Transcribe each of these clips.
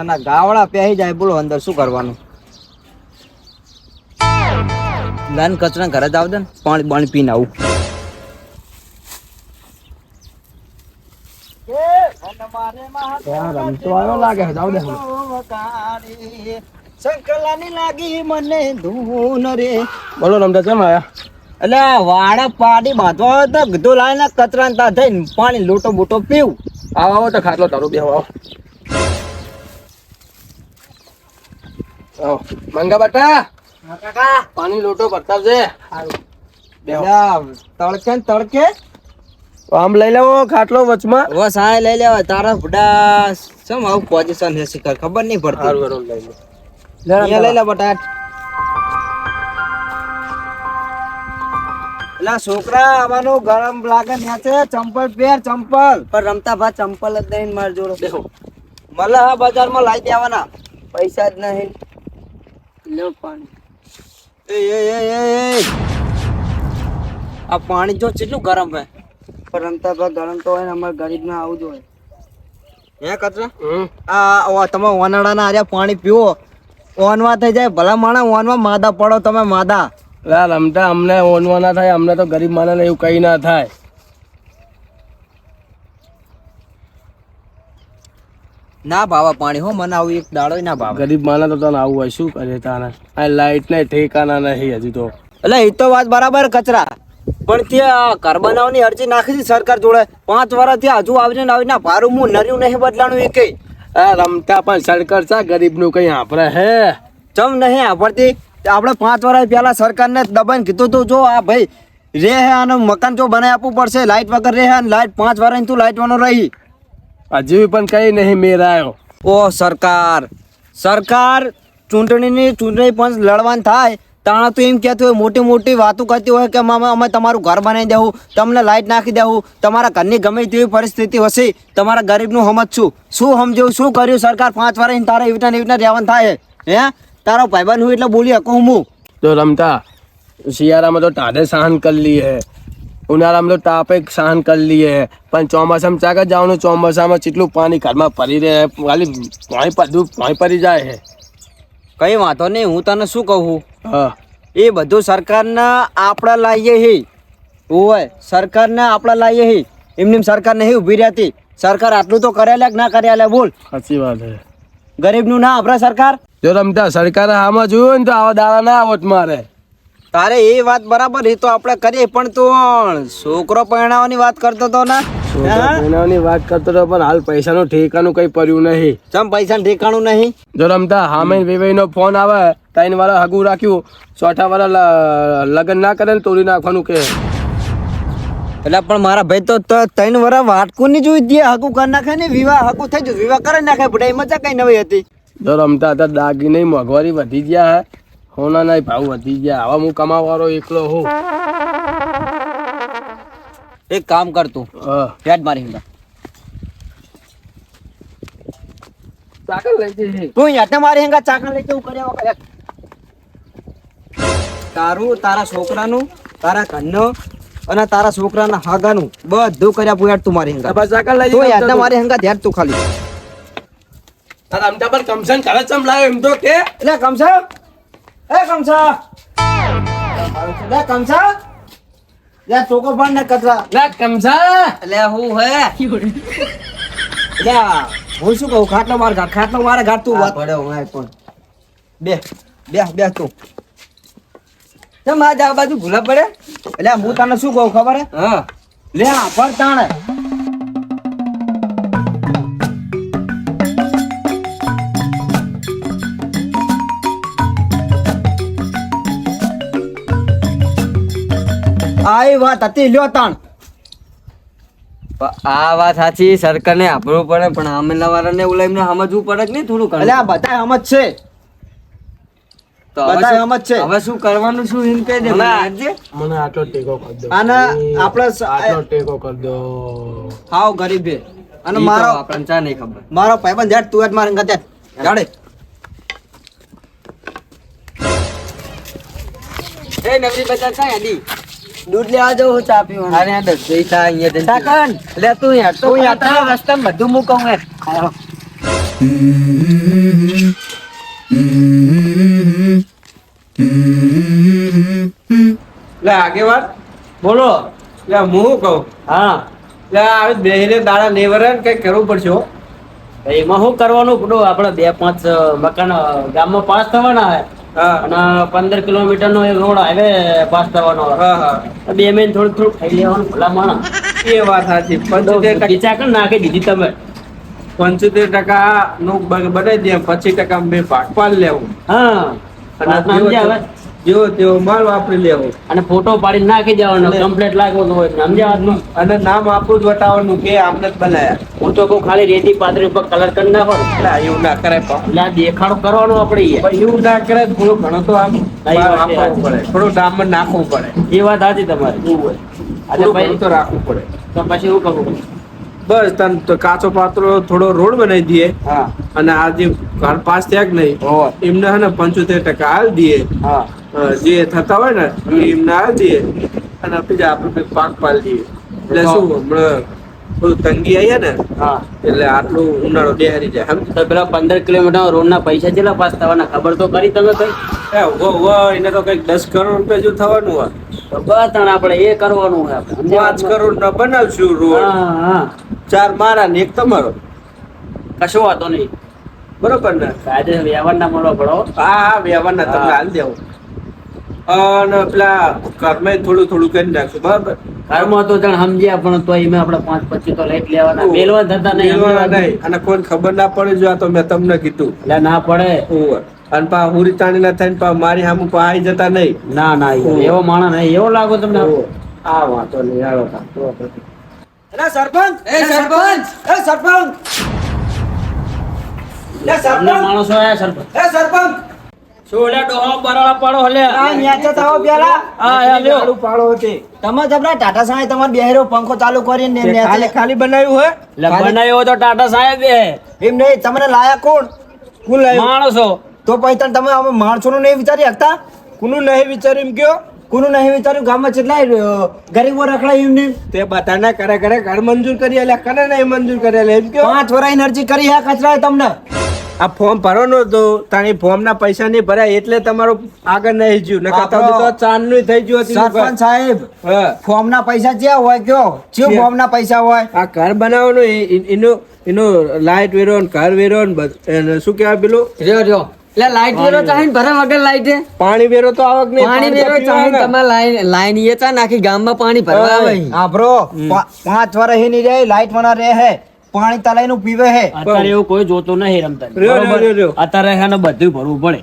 ના ગાવડા પહેરી જાય, બોલો અંદર શું કરવાનું? લાન કચરા ઘરે જ આવ દે ને, પાણી પાણી પીને આવું. રમતો આવ્યો લાગે, જાવ દે. સંકલાની લાગી મને ધૂન રે. બોલો રમતા કેમ આયા? એટલે વાડા પાડી બાંધવા હોય તો કીધું લાઈને કચરા તા થઈને પાણી લોટો બોટો પીવું. આવો તો ખાટલો તારો બે આવો. મંગા બટા, પાણી લોટો બતાવજે. તડકે ને તડકે આમ લઈ લેવો ખાટલો વચમાં. બસ હા લઈ લેવા. તારા બડા શું આવું પોઝિશન છે શિખર ખબર નહીં પડતી. સારું સારું લઈ લે. અહીંયા લઈ લે બટા. એલા છોકરા આવાનું ગરમ લાગે ને છે, ચંપલ પહેર ચંપલ. પણ રમતા ભા ચંપલ જ નહીં માર જોડે. દેખો મને હા બજારમાં લાવી દેવાના, પૈસા જ નહીં. લો પાણી. એ આ પાણી જો કેટલું ગરમ હે. પણ રમતા ભા ગરમ તો હોય ને, અમારે ગરીબ ના આવું જોઈએ. હે કચરા આ તમે ઓનાળાના આર્યા પાણી પીવો, ઓનવા થઈ જાય. ભલા માણસ ઓનવા માદા પડો તમે માદા. રમતા અમને ઓનવા ના થાય, અમને તો ગરીબ માણસ એવું કઈ ના થાય. ના ભાવા પાણી હો, મને આવું એક દાડો ના ભાવ. ગરીબ માણસ તો તને આવું હોય, શું કરે તાને? આ લાઈટ ને ઠેકાના નહીં હજુ તો. એટલે એ તો વાત બરાબર કચરા, પણ ત્યાં ઘર બનાવવાની અરજી નાખી હતી સરકાર જોડે. 5 વર્ષ ત્યાં હજુ આવીને ભારું હું નર્યું નહીં બદલાણું એ કઈ. આ રમતા પણ સરકાર છે ગરીબ નું કઈ આપડે હે ચમ નહીં આપડતી. આપણે 5 વર્ષ પહેલા સરકારને દબાઈને કીધું તું, જો આ ભાઈ રે હે અને મકાન જો બનાવી આપવું પડશે, લાઈટ વગર રે હે અને લાઈટ 5 વર્ષ તું લાઈટ વાનો રહી. હજુ પણ કઈ નહીં મેરાયો. ઓ સરકાર ચૂંટણી પણ લડવાનું થાય તાણા તો એમ કહેતું હોય, મોટી મોટી વાતો કરતી હોય કે અમે તમારું ઘર બનાવી દેવું, તમને લાઈટ નાખી દેવું, તમારા ઘરની ગમે તેવી પરિસ્થિતિ હશે, તમારા ગરીબનું સમજશું. શું સમજવું, શું કર્યું સરકાર 5 વર્ષ તારે એવી રીતના રહેવાનું થાય હે? તારો ભાઈબંધ હું એટલે બોલી શકું હું. જો રમતા શિયાળામાં તો ટાઢે સહન કરી લઈએ, ઉનાળામાં તો તાપે સહન કરી લઈએ, પણ ચોમાસામાં ચાકા જવાનું. ચોમાસામાં કેટલું પાણી ઘરમાં પડી રહે, ખાલી પાણી પડી જાય છે. કઈ વાંધો નહીં, હું તને શું કહું, હા એ બધું સરકારના આપણા લાવીએ હી હોય, સરકારના આપણા લાવીએ હી. એમની સરકાર નહીં ઊભી રહેતી. સરકાર આટલું તો કરેલા કે ના કરેલા બોલ? સાચી વાત છે. ગરીબનું ના આપણા સરકાર. જો રમતા સરકાર આમાં જોયું ને તો આવા દાડા ના આવત મારે. તારે એ વાત બરાબર, એ તો આપણે કરીએ, પણ તું છોકરો પરણાવવાની વાત કરતો તો ના? ની વાત કરતો હતો, પણ હાલ પૈસાનું ઠેકાનું કઈ પડ્યું નહીં. ચમ પૈસાનું ઠેકાણું નહીં? જો રમતા હામે વેવાઈ નો ફોન આવે, 3 વાર હગું રાખ્યું, 6 વાર લગ્ન ના કરે ને તોડી નાખવાનું કે. એટલે પણ મારા ભાઈ તો 3 વર્ષ વાટકું ની જોઈ દે, હગું કરી નાખે ને વિવાહ હગું થઈ ગયું, વિવાહ કરી નાખે. બુઢાઈ મજા કઈ નવી હતી. જો રમતા અત્યારે દાગીને મોંઘવારી વધી ગયા હે, હોના ના ભાવ વધી ગયા. હવે હું કમાવાળો એકલો હું. એક કામ કરતું, હેડ મારી હિંગા ચાકર લઈ જઈ તું યાદ મારી હિંગા ચાકર લઈ કેવું કર્યા વગર તારું, તારા છોકરાનું, તારા ઘરનું અને તારા છોકરાના હાગાનું બધું કર્યા પૂછ્યા તું મારી હિંગા. ચાકર લઈ તું યાદ મારી હિંગા ધ્યાન તું ખાલી. રમતા પર કમસન કરે ચમ લાવ્યો એમ તો કે. એટલે કમસા, એ કમસા, કમસા લે ચોકો પણ ને કચરા લે કમસા. એટલે હું હે એટલે હું શું કહું, ખાટલો મારે ઘાટ તું વાત પડે હું પણ બે તું આ જા બાજુ ભૂલા પડે. એટલે હું તને શું કહું ખબર હે? હા લે પર તાણે આ વાત હતી. લ્યો તાણ આ વાત સાચી, સરકારને આપવું પડે, પણ આમેલા વાળાને ઉલાઈને સમજવું પડે કે નહીં થોડું? એટલે આ બધા સમજ છે, બધા સમજ છે. હવે શું કરવાનું, શું એમ કહી દે મને આટલો ટેકો કર દો. અને આપણે આટલો ટેકો કર દો. હાવ ગરીબ છે. અને મારો આપણને ચા નહીં ખબર. મારો ભાઈબંધ હેડ તું હેડ મારે ગતે જાડે એ નવરી બજાર થાય આડી દૂધ લેવા જવું હું ચા પીવાનું. અરે આ દસ થાય અહીંયા કાકન, લે તું યાર તું યાર તારા રસ્તામાં બધું હું કહું યાર. હાલો. લે આગેવાન બોલો લે હું શું કહું હા લે આવી બેહીને દાડા નેવરણ કઈ કરવું પડશે હો. એમાં શું કરવાનું પેલું આપણે 2-5 મકાન ગામમાં પાસ થવાના હોય હા અને 15 કિલોમીટર નો એક રોડ હાઈવે પાસ થવાનો હોય. હા હા બે મહિને થોડું થોડું ખાઈ લેવાનું ભલા માણસ એ વાત સાચી 75% બીજા કણ નાખી દીધી તમે 75% નું બનાવી દે 25% મેં ભાગ પાડી લેવું હા અને વાત સમજ્યા હવે? જેવો તેવો માલ વાપરી લેવો અને ફોટો પાડીને નાખી દેવાનો કમ્પ્લેટ લાગવો હોય સમજ્યા વાતનું? અને નામ આપણું જ બતાવવાનું કે આમને જ બનાયા હું તો કહું ખાલી રેતી પાતળી ઉપર કલર કરી નાખો ને. એટલે એવું ના કરાય પણ એટલે આ દેખાડો કરવાનો આપણે યાર. પણ એવું ના કરે થોડું ઘણું તો આમ વાત આપવું સાચી. પડે થોડું દામમાં નાખવું પડે એ વાત સાચી તમારી આજે થોડું ભાઈ ઘણું તો રાખવું પડે તો પછી એવું કહું બસ તને તો કાચો પાત્રો થોડો રોડ બનાવી દઈએ હા અને આ જે ઘર પાસ થયા કે નહીં હોય. એમને હે ને 75% હાલ દઈએ હા જે થતા હોય ને એ એમને હાલ દઈએ અને બીજા આપણે પાક પાડી દઈએ એટલે શું હમણાં થોડું તંગી આવી ને હા એટલે આટલું ઉનાળો બેહારી જાય સમજ તો પેલા 15 કિલોમીટર રોડ ના પૈસા કેટલા પાસ થવાના ખબર તો કરી તમે કઈ એને તો કઈક 10 કરોડ રૂપિયા જેવું થવાનું હોય તો બસ તાણ આપણે એ કરવાનું હોય આપણે સમજ્યા 5 કરોડ ના બનાવશું રોડ હા હા 4 મારા ને 1 તમારો કશો વાતો નહીં બરોબર ને કાયદે વ્યવહાર ના મળવા પડો હા હા વ્યવહારના તમને હા. હાલ દેવું અને પેલા ઘરમાં થોડું થોડું કરી નાખશું બરાબર ઘરમાં તો જાણ સમજ્યા પણ તો એમાં આપણે 5-25 તો લઈ જ લેવાના મેલવા થતા નહીં મેળવાના સમજ્યા? નહીં અને કોઈ ખબર ના પડે જો આ તો મેં તમને કીધું એટલે ના પડે ઓવે. અને પા હુરી તાણી ના થઈને પા મારી સામું પા આવી જતા નહીં ના ના એવો માણસ નહીં એવો લાગો તમને ઓવે. આ વાતો નહીં હાલો તા. અરે સરપંચ, એ સરપંચ! એ સરપંચ, એ તમને સરપંચ, માણસો આયા સરપંચ એ સરપંચ. શું લે ડોહો બરાડા પાડો હલે આ ન્યાચે થાઓ પેલા. હા યા લ્યો ગાડું પાડો હતી તમે જબરા ટાટા સાંઈ તમારો બેહેરો પંખો ચાલુ કરીને તે ન્યાચે. ખાલી ખાલી બનાવ્યું હોય એટલે બનાવ્યો તો ટાટા સાહેબ એમ નહીં, તમને લાયા કોણ? કોણ લાવ્યું માણસો તો પછી તમે અમે માણસોનું નહીં વિચારી શકતા? કોનું નહીં વિચાર્યું એમ કયો કોનું નહીં વિચાર્યું? ગામમાં કેટલાય ગરીબો રખડાય એમને. તે બધાના કરે કરે ઘર મંજૂર કરી આલ્યા કને નહીં મંજૂર કરી આલ્યા એમ કયો 5 વર્ષ અરજી કરી હે કચરાએ તમને. આ ફોર્મ ભરવાનો હતો તાણી ફોર્મ ના પૈસા નહીં ભર્યા એટલે તમારું આગળ નહીં જ્યું નકર તો આપણો તો ચાંદનું થઈ ગયું હતું સરપંચ સાહેબ, હા. ફોર્મ ના પૈસા ક્યાં હોય કયો? ચેવું ક્યાં? ફોર્મ ના પૈસા હોય? આ ઘર બનાવવાનું એનો લાઈટ વેરો ને ઘર વેરો ને એને શું કહેવાય પેલું રહ્યો રહ્યો એટલે લાઈટ વેરો ચાહીને ભરે વગર લાઈટ પાણી વેરો તો આવક નહીં પાણી વેરો તો ચાહીને પીવાના. તમે લાઈન એ ચા નાખી ગામમાં પાણી ભરવા આવે હા બ્રો, 5 વર્ષ હી નહીં રહે, લાઈટ વના રહે હે, પાણી તલાઈનું પીવે હે. અત્યારે એવું કોઈ જોતું નહીં રમતા રહ્યો, રહ્યો, રહ્યો, રહ્યો. અત્યારે એને બધું ભરવું પડે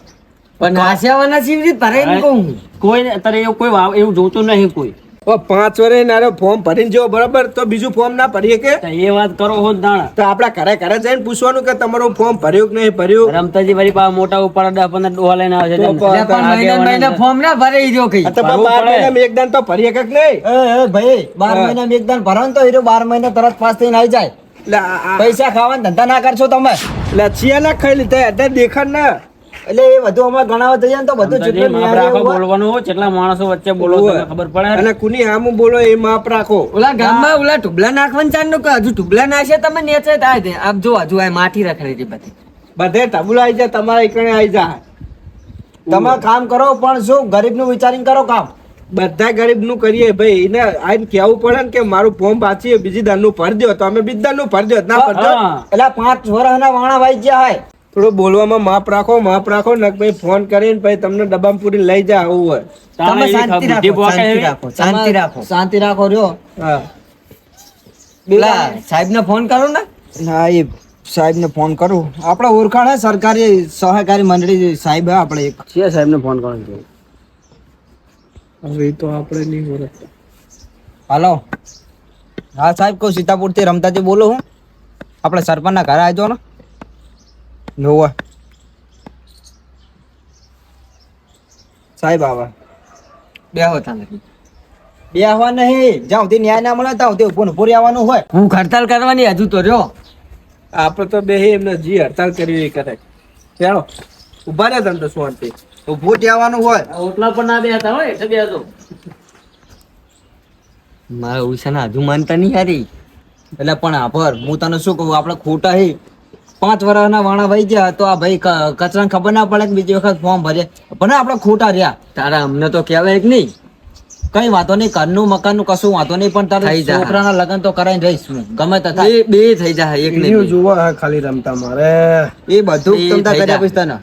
પણ નાસ્યાવાના સી રીતે ભરે એમ કહું કોઈ અત્યારે એવું કોઈ એવું જોતું નહીં કોઈ ઓ 5 વર્ષે નારો ફોર્મ ભરીને જેવો બરાબર તો બીજું ફોર્મ ના ભરીએ કે તો એ વાત કરો હો દાણા તો આપડા ઘરે ઘરે જઈને પૂછવાનું કે તમારું ફોર્મ ભર્યું કે નહીં ભર્યું રમતાજી વળી પાછા મોટા ઉપર 10-15 ડોહા લઈને આવે છે તો પણ મહિના ફોર્મ ના ભરે ઈ જો કઈ આ તો બા 12 મહિનામાં એક દાન તો ભરીએ કે નહીં એ ભાઈ 12 હા. મહિનામાં એક દાન ભરો ને તો હીરો 12 મહિના તરત પાસ થઈને આવી જાય. એટલે આ પૈસા ખાવાના ધંધા ના કરશો તમે. એટલે ચિયાલા ખાઈ લીધા અત્યારે દેખાડ ના એટલે એ બધું અમે ગણાવવા જઈએ ને તો બધું જેટલું માપ ન્યાય રાખો એવું હોય. બોલવાનું હોય કેટલા માણસો વચ્ચે બોલો તમને ખબર પડે અને કુની હામું બોલો એ માપ રાખો ઓલા ગામમાં ઓલા ટુબલા નાખવાનું ચાંદ નું હજુ ટુબલા નાખશે તમે નેચે થાય છે આપ જો હજુ આ માટી રખડી હતી બધી બધે ટબુલા આવી જાય તમારા એકણે આવી જાય તમે કામ કરો પણ શું ગરીબનું વિચારીને કરો કામ. બધા ગરીબ નું કરીએ ભાઈ એને આઈને કેવું પડે ને કે મારું ફોર્મ પાછી બીજી દાનનું ભરી દો તો અમે બીજી દાનનું ભરી દો ના ભરજો હા. એટલે 5 વર્ષના વાણા વાઈ ગયા હોય. થોડું બોલવામાં માપ રાખો ને ભાઈ ફોન કરીને ભાઈ તમને ડબ્બામાં પૂરી લઈ જાય આવું હોય તાણે તમે એવી શાંતિ બુદ્ધિ રાખો, પોકે શાંતિ એવી. રાખો, શાંતિ રાખો, શાંતિ રાખો રહ્યો. હા પેલા સાહેબ ને ફોન કરો ને હા, એ સાહેબને ફોન કરું. આપણે ઓળખાણ હે સરકારી સહકારી મંડળી સાહેબ હે આપણે એક. છે સાહેબ ને ફોન કરો હવે એ તો આપણે નહીં ઓળખતા હાલો, હા સાહેબ, કહું સીતાપુર થી રમતાજી બોલું હું. આપણે સરપંચના ઘરે આવજો ને. જોવા સાહેબ આવા બે હોતા નથી બે આવવા નહીં, જ્યાં સુધી ન્યાય ના મળે ત્યાં સુધી પૂરું પૂરી આવવાનું હોય. હું હડતાલ કરવાની હજુ તો રહ્યો આપણે તો બે એમને જી હડતાલ કરવી એ કરે ચાલો ઉભા રહ્યા તમે તો શાંતિ ઊભું રહેવાનું હોય. ઓટલા પર ના બેસતા હોય એટલે બેસો. મારા ઉષાના હજુ માનતા નહીં હારી. એટલે પણ આભાર હું તને શું કહું, આપણે ખોટા હે 5 વર્ષના વાણા ભાઈ ગયા તો આ ભાઈ કચરાને ખબર ના પડે કે બીજી વખત ફોર્મ ભરે પણ આપણે ખોટા રહ્યા. તારા અમને તો કહેવાય કે નહીં, કઈ વાતો નહીં, ઘરનું મકાનનું કશું વાતો નહીં, પણ તારા છોકરાના લગ્ન તો કરાઈને રહીશ હું, ગમે તે થાય. બે થઈ જાય એક ને જોવો ખાલી રમતા મારે એ બધું તમતા કર્યા પછી તને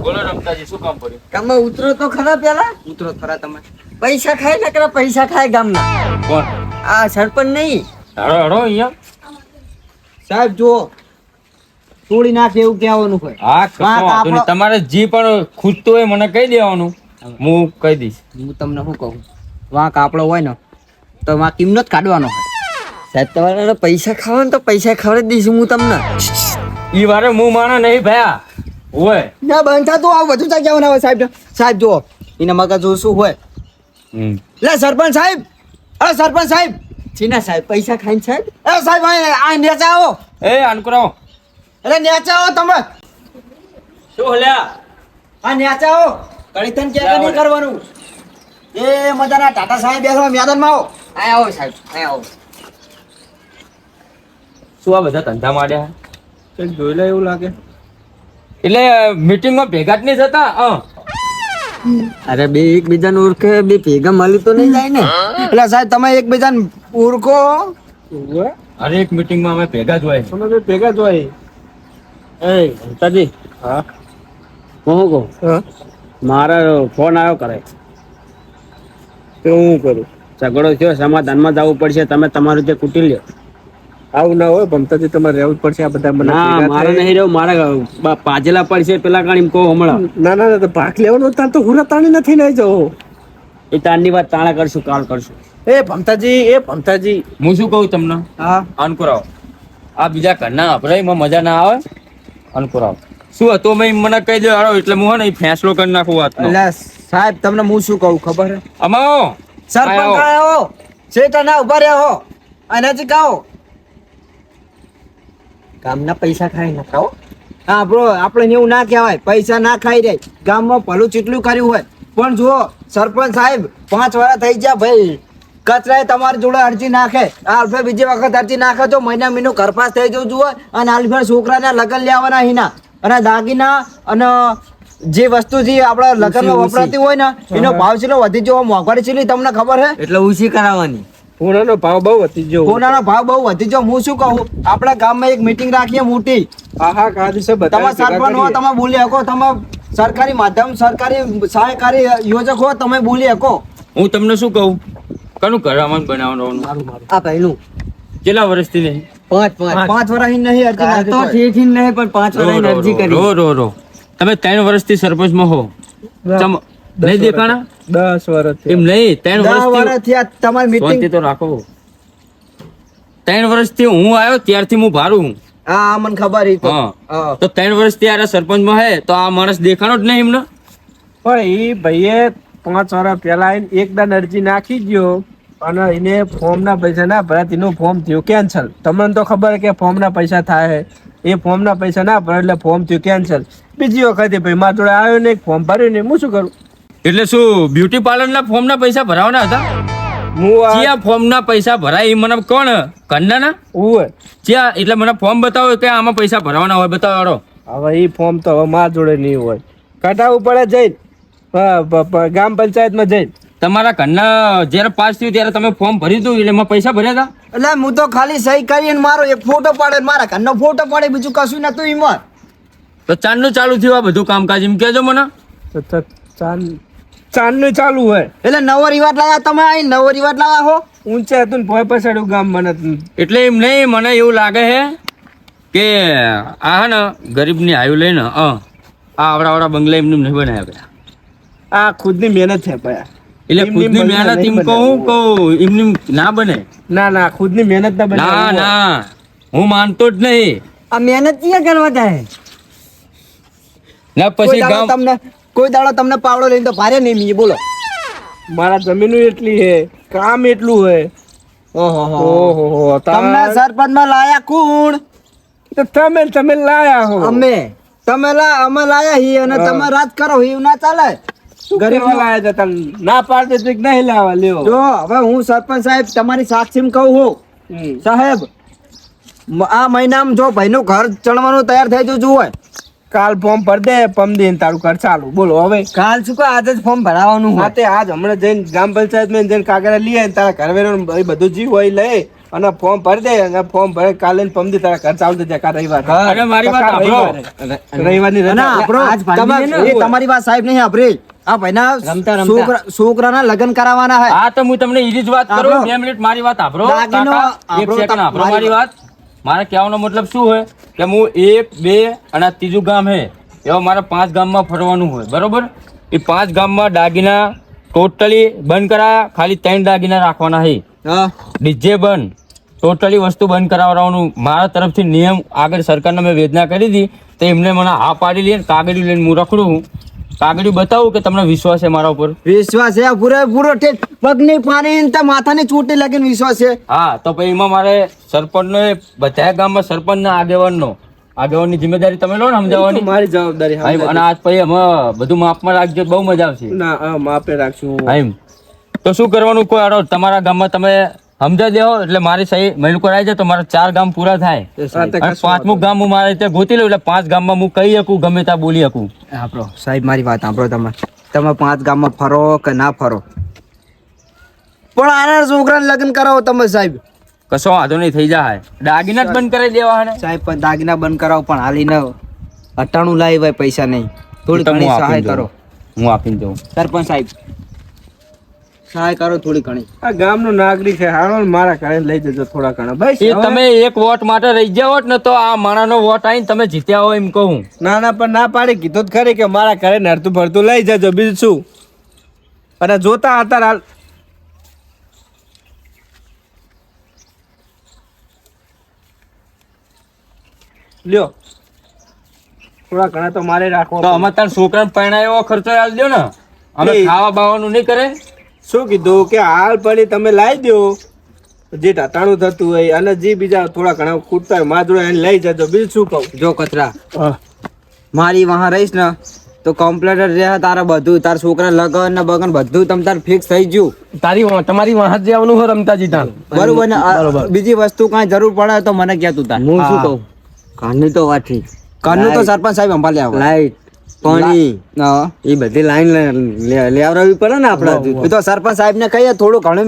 બોલો રમતાજી, શું કામ પડ્યું? તમે ઉતરો તો ખરા, પેલા ઉતરો ખરા. તમે પૈસા ખાય નકરા પૈસા ખાય ગામના. કોણ? આ સરપંચ નહીં. હળો હળો અહીંયા સાહેબ જુઓ, તોડી નાખે એવું કહેવાનું હોય. હા, કશો વાંધો નહીં. તમારે જે પણ ખૂટતું હોય મને કહી દેવાનું, હું કહી દઈશ. હું તમને શું કહું, વાંક આપણો હોય ને તો વાંક કિંમત કાઢવાનો હોય. સાહેબ તમારે પૈસા ખાવા તો પૈસા ખવડાવી દઈશું હું તમને. ઈ વારે હું માણા નહીં ભયા હોય. ના બંધ થતું આવું બધું થઈ જવાનું હોય. સાહેબ સાહેબ જુઓ, એના મગજ શું હોય. લે સરપંચ સાહેબ, અરે સરપંચ સાહેબ. છીના સાહેબ પૈસા ખાઈને સાહેબ. એ સાહેબ આ નેચા આવો. એ અનકરાવો અરે નેચા આવો તમે. શું હલ્યા? આ નેચા આવો. કડીતન કે નહીં કરવાનું. એ મજાના ટાટા સાહેબ બેસો મેદાનમાં આવો. આ આવો સાહેબ, આ આવો. શું આ બધા ધંધા માંડ્યા? જોઈ લે એવું લાગે. એટલે મીટિંગમાં ભેગા જ નહીં થતા. અરે બે એકબીજાને ઓળખે, બે ભેગા મળી તો નહીં જાય ને. એટલે સાહેબ તમે એકબીજાને ઓળખો. હરેક મીટિંગમાં અમે ભેગા જ હોય. તમે ભેગા જ હોય. એ અંતાજી, હા હું શું કહું, મારા ફોન આવ્યો કરે તો હું કરું? ઝઘડો થયો, સમાધાનમાં જવું પડશે, તમે તમારું જે કુટી લ્યો. આવું ના હોય, ભમતાજી તમારે રહેવું જ પડશે. આ બધા મને ના ભેગા મારે થાય. નહીં રહેવું, મારા પાજેલા પડશે પેલા કાણી કહો હમણાં. ના ના ના, તો ભાગ લેવાનો તાર તો હુરા તાણી નથી નહીં જવો. એ તારની વાત તાણા કરશું, કાલ કરશું. એ ભમતાજી, એ ભમતાજી. હું શું કહું તમને? હા અનકરાવો આ બીજા ઘરના અભરાઈમાં મજા ના આવે. અનકરાવો શું હતો મેં મને કહી દો એટલે હું ને ફેંસલો કરી નાખું વાતનો. એટલે સાહેબ તમને હું શું કહું ખબર હે? અમાવો સરપંચ આવો, શેઠા ના ઉભા રહ્યા હો, એનાથી કહો. ગામના પૈસા ખાઈ ના ખાઓ. હા બ્રો, આપણે એવું ના કહેવાય, પૈસા ના ખાઈ રહે. ગામમાં ભલું ચેટલું કર્યું હોય, પણ જુઓ સરપંચ સાહેબ 5 વર્ષ થઈ ગયા ભાઈ, કચરાએ તમારી જોડે અરજી નાખે, આલ્ફે બીજી વખત અરજી નાખે તો મહિનો ઘરપાસ થઈ જવું જોઈએ. અને આલ્ફે છોકરાના લગ્ન લેવાના હિના અને દાગીના અને જે વસ્તુ જે આપણા લગ્નમાં વપરાતી હોય ને એનો ભાવ ચેટલો વધી ગયો, મોંઘવારી ચેટલી તમને ખબર છે? એટલે ઉછી કરાવવાની. સોનાનો ભાવ બહુ વધી ગયો. સોનાનો ભાવ બહુ વધી ગયો. હું શું કહું, આપણા ગામમાં એક મીટિંગ રાખીએ મોટી. હા હા, કાઢી છે બધા. તમે સરપંચ હો, તમે બોલી શકો, તમે સરકારી માધ્યમ, સરકારી સહાયકારી યોજક હો, તમે બોલી શકો. હું તમને શું કહું, કનું કરાવવાનું બનાવવાનું? આ પહેલું કેટલા વર્ષથી નહીં? 5 વર્ષ નહીં અરજી નાખી તો તોય. ઠીક નહીં, પણ 5 વર્ષની અરજી કરી. રો તમે 3 વર્ષથી સરપંચમાં હો, નહીં દેખાણા? 10 વર્ષ એમ નહીં, 3 10 વર્ષથી વર્ષથી આ તમારી શાંતિ મીટિંગ. તો રાખો. 3 વર્ષથી હું આવ્યો ત્યારથી હું ભારું હું. હા મને ખબર ઈ તો. હા. હા. તો 3 વર્ષથી આ સરપંચમાં હે તો આ માણસ દેખાણો જ નહીં એમને. પણ એ ભાઈએ 5 વર્ષ પહેલા આઈને એકદમ અરજી નાખી ગયો અને એને ફોર્મ ના પૈસા ના ભર્યા, એનું ફોર્મ થયું કેન્સલ. તમને તો ખબર કે ફોર્મ ના પૈસા થાય, એ ફોર્મ ના પૈસા ના ભરે એટલે ફોર્મ થયું કેન્સલ. બીજી વખતે ભાઈ મારા જોડે આવ્યો ને ફોર્મ ભર્યું ને, હું શું કરું? એટલે શું બ્યુટી પાર્લરના ફોર્મના પૈસા ભરાવાના હતા? હું જ્યાં ફોર્મના પૈસા ભરાય એ મને કોણ કન્નાના? હોય જ્યાં એટલે મને ફોર્મ બતાવો કે આમાં પૈસા ભરાવાના હોય, બતાવો. હવે એ ફોર્મ તો હવે મારા જોડે નહીં હોય, કઢાવવું પડે જઈને ગામ પંચાયતમાં જઈને. તમારા ઘરના જ્યારે પાસ થયું ત્યારે તમે ફોર્મ ભર્યું હતું એટલે એમાં પૈસા ભર્યા હતા? એટલે હું તો ખાલી સહી કરીને મારો એક ફોટો પાડે, મારા ઘરનો ફોટો પાડે, બીજું કશું નતું એમાં. તો ચાંદનું ચાલુ થયું આ બધું કામકાજ, એમ કહેજો મને. ચાંદનું ચાલુ હોય એટલે નવો રિવાજ લાવ્યા તમે, અહીં નવો રિવાજ લાવ્યા હો. ઊંચે હતું ને ભોય પછાડ્યું ગામ મને. એટલે એમ નહીં, મને એવું લાગે છે કે આ હે ને ગરીબની આયુ લઈને આ આવડા બંગલા એમને નહીં બનાવ્યા પેલા. આ ખુદની મહેનત છે ભાઈ. એટલે ખુદની મહેનત એમ કહું એમની ના બને. ના ખુદની મહેનત ના બને. ના હું માનતો જ નહીં. આ મહેનત ક્યાં કરવા જાય? ના કોઈ પછી દાડો ગામ કોઈ દાડો તમને પાવડો લઈને તો ભારે નહીં મીએ બોલો. મારા જમીન એટલી હે, કામ એટલું હે. ઓહો તમને સરપંચ માં લાયા કોણ? તમે લાયા હો. અમે લાયા હી અને તમે રાજ કરો હી ના ચાલે. ગરીબ લાયા હતા ના પાડે તો નહીં લાવવા લ્યો. જો હવે હું સરપંચ સાહેબ તમારી સાક્ષીમાં કહું હું સાહેબ, આ મહિનામાં જો ભાઈનું ઘર ચણવાનું તૈયાર થઈ જતું હોય, કાલ ફોર્મ ભર દે, પમદી તારું ઘર ચાલુ. બોલો હવે કાલ શું કહે આજે જ ફોર્મ ભરાવાનું હા હોય. તે આજ હમણાં જઈને ગ્રામ પંચાયત માં જઈને કાગળ લઈ આવીને તારા ઘર વેરો બધું જીવ હોય લઈ અને ફોર્મ ભરી દે અને ફોર્મ ભરે કાલે ને પમદી તારા ઘર ચાલુ થઈ જાય. કાલ રવિવાર અરે મારી વાત સાંભળો. રવિવારની ના, રજા. આપણો આજ ભાંગી તમાર- દે ને. એ તમારી વાત સાહેબ નહીં આપણી. આ ભાઈના રમતા. છોકરાના લગ્ન કરાવવાના હે. હા તો હું તમને ઈજી જ વાત કરું. સાંભળો. 2 મિનિટ મારી વાત સાંભળો. દાગીનો કાકા, એક સાંભળો સેકન્ડ સાંભળો મારી મારી વાત. મારે કહેવાનો મતલબ શું હોય કે હું 1, 2 અને આ ત્રીજું ગામ હે એવા મારે 5 ગામમાં ફરવાનું હોય, બરોબર? એ 5 ગામમાં દાગીના ટોટલી બંધ કરાયા, ખાલી 3 દાગીના રાખવાના છે. હા. ડીજે બંધ, ટોટલી વસ્તુ બંધ કરાવવાનું મારા તરફથી નિયમ આગળ સરકારને મેં વેદના કરી હતી તો એમને મને હા પાડી લઈને કાગળિયું લઈને હું રખડું છું. કાગળિયું બતાવું કે તમને વિશ્વાસ છે મારા ઉપર? વિશ્વાસ છે પૂરેપૂરો ઠેઠ પગની પાણી ને માથાની ચોટી લગીને વિશ્વાસ છે. હા તો પછી એમાં મારે સરપંચનો બધા ગામમાં સરપંચના આગેવાનની જિમ્મેદારી તમે લો ને સમજાવવાની. મારી જવાબદારી હા, એમ. અને આજ પછી અમે બધું માપમાં રાખજો તો બહુ મજા આવશે. ના માપે રાખશું. હા, એમ. તો શું કરવાનું કોઈ આરો તમારા ગામમાં તમે સમજાવી દેવો એટલે મારી સહી મહિલું કરાવી જાય તો મારા 4 ગામ પૂરા થાય. અને 5મું ગામ હું મારે રીતે ગોતી લઉં એટલે 5 ગામમાં હું કહી શકું, ગમે ત્યાં બોલી શકું. આપણો સાહેબ મારી વાત સાંભળો. તમે 5 ગામમાં ફરો કે ના ફરો પણ આના છોકરાને લગ્ન કરાવો તમે સાહેબ. કશો વાંધો નહીં, થઈ જાય. દાગીના જ બંધ કરી દેવા હે. સાહેબ પણ દાગીના બંધ કરાવો પણ હાલીને 98 લાવી ભાઈ પૈસા નહીં. થોડી તો હું ઘણી સહાય આપીને કરો જાઉં. હું આપીને જાઉં. સરપંચ સાહેબ, સહાય કરો થોડી ઘણી. આ ગામનો નાગરિક છે, હાલો ને મારા ઘરે લઈ જજો થોડા ઘણા. બસ એ હવે- તમે એક વોટ માટે રહી ગયા હોત ને તો આ માણાનો વોટ આવીને તમે જીત્યા હોય એમ કહું. ના પણ ના પાડી કીધું જ ખરી કે મારા ઘરે નડતું ભરતું લઈ જજો, બીજું શું. અને જોતા હતા હાલ લ્યો થોડા ઘણા તો મારે રાખો. તો અમે તાર છોકરાને પરણાય એવો ખર્ચો આલ દો ને. અમે એ- ખાવા બાવાનું નહીં કરે. શું કીધું કે હાલ પડી તમે લાવી દો જે ટાટાણું થતું હોય અને જે બીજા થોડા ઘણા ખૂટતા હોય મારા જોડે એને લઈ જજો, બીજું શું કહું. જો કચરા મારી વાહ રહીશ ને તો કમ્પ્લેટ રહે તારા બધું, તારા છોકરા લગન ને બગન બધું તમ તાર ફિક્સ થઈ ગયું. તમારી વાહત જે આવવાનું હોય રમતા જીતા. બરોબર ને? બીજી વસ્તુ કાંઈ જરૂર પડે તો મને કહે તું તાર. હું શું કહું, ઘરની તો વાત ઠીક, ઘરનું તો સરપંચ સાહેબ સંભાળી આવે. લાઈટ પાણી હા. એ બધી લાઈન લેવડાવવી પડે ને આપડે. એ તો સરપંચ સાહેબ ને કહીએ થોડું ઘણું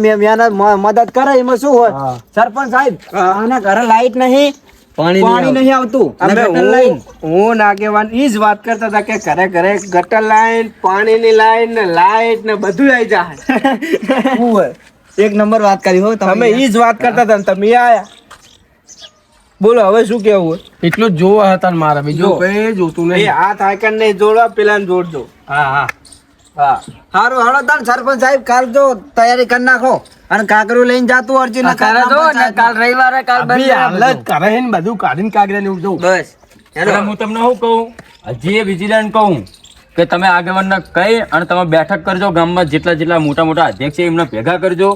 મદદ કરે એમાં શું હોય. સરપંચ સાહેબ આના ઘરે લાઈટ નહીં, પાણી નહીં આવતું. અમે ને ગટર લાઈન. હું નાગેવાન ઈ જ વાત કરતા હતા કે ઘરે ઘરે ગટર લાઈન, પાણીની લાઈન ને લાઈટ ને બધું આવી જાય. એક નંબર વાત કરી હો તમે ઈ જ વાત કરતા હતા ને તમે આયા. બોલો હવે શું કેવું હોય? એટલું જ જોવા હતા ને મારે બીજું જો. કઈ જોતું એ નહીં. હાથ આકર નહીં જોડવા, પેલા જોડજો. હા સારું હાલો તાર સરપંચ સાહેબ કાલ જો તૈયારી કરી નાખો અને કાકરું લઈને જાતું અરજી ને કાલ રવિવારે કાલ અભી હાલ જ કરે છે ને બધું કાઢીને કાગરે ને એવું જવું. બસ એટલે હું તમને શું કહું, હજી એ વિજિલન્ટ કહું કે તમે આગેવાનને કહી અને તમે બેઠક કરજો. ગામમાં જેટલા મોટા મોટા અધ્યક્ષ છે એમને ભેગા કરજો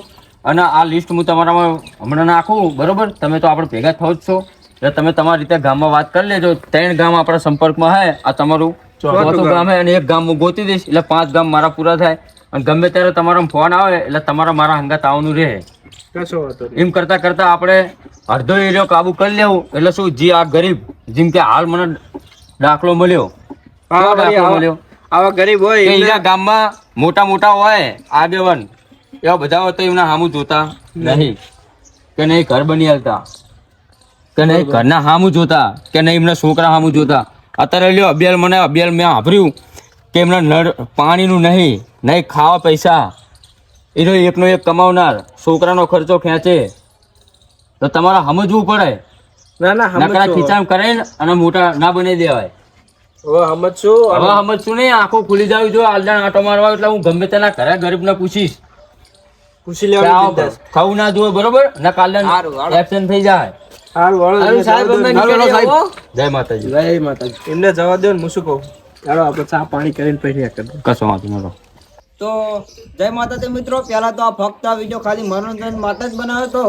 અને આ લિસ્ટ હું તમારામાં હમણાં નાખું, બરોબર? તમે તો આપણે ભેગા થો જ છો એટલે તમે તમારી રીતે ગામમાં વાત કરી લેજો. 3 ગામ આપણા સંપર્કમાં હે, આ તમારું 4થું ગામ હે અને 1 ગામ હું ગોતી દઈશ એટલે 5 ગામ મારા પૂરા થાય. અને ગમે ત્યારે તમારો ફોન આવે એટલે તમારા મારા હંગાત આવવાનું રહે. કશો વાંધો નહીં. એમ કરતા કરતા આપણે અડધો એરિયો કાબુ કરી લેવું એટલે શું, જે આ ગરીબ જેમ કે હાલ મને દાખલો મળ્યો, કેવો દાખલો મળ્યો આવા ગરીબ હોય કે એમને- એના ગામમાં મોટા હોય આગેવાન એવા બધા હોય તો એમના સામું જોતા નહીં, કે નહીં ઘર બની હાલતા, કે નહીં ઘરના સામું જોતા, કે નહીં એમના છોકરા સામું જોતા. અત્યારે લ્યો અભિયાલ મેં સાંભળ્યું કે એમના નળ પાણીનું નહીં ખાવા પૈસા, એનો એકનો એક કમાવનાર, છોકરાનો ખર્ચો ખેંચે તો તમારે સમજવું પડે. ના નકરા ખીચામ કરીને અને મોટા ના બની દેવાય. હવે સમજશું. હવે સમજશું નહીં, આંખો ખુલી જાવ. જો આલદાન આટો મારવા એટલે હું ગમે તેના ઘરે ગરીબને પૂછીશ પૂછી કે લેવાનું આવો બિંદાસ. ખાવું ના જોવે, બરોબર? ના કાલદાન એબસેન્ટ થઈ જાય. હારું, હાલો, એમને સાહેબ જવા અમે દો. નીકળી આવો. જય માતાજી. જય માતાજી. એમને જવા દો ને હું શું કહું. ચાલો આપણે ચા પાણી કરીને પછી આ કરીએ. કશો વાંધો નતો. તો જય માતાજી મિત્રો, પહેલા તો આ ફક્ત આ વિડીયો ખાલી મનોરંજન માટે જ બનાવ્યો હતો.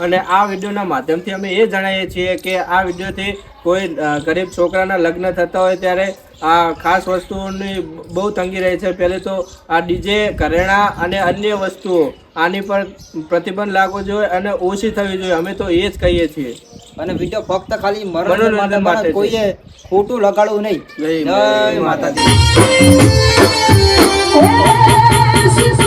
અને આ વિડીયોના માધ્યમથી અમે એ જણાવીએ છીએ કે આ વિડીયોથી કોઈ ગરીબ છોકરાના લગ્ન થતા હોય ત્યારે આ ખાસ વસ્તુઓની બહુ તંગી રહે છે. પહેલે તો આ ડીજે ઘરેણા અને અન્ય વસ્તુઓ આની પર પ્રતિબંધ લાગવો જોઈએ અને ઓછી થવી જોઈએ. અમે તો એ જ કહીએ છીએ. અને વિડીયો ફક્ત ખાલી મનોરંજન માટે મનોરંજન માટે બનાવ્યો. કોઈએ ખોટું લગાડવું નહીં. નહીં, જય નહીં, માતાજી. She's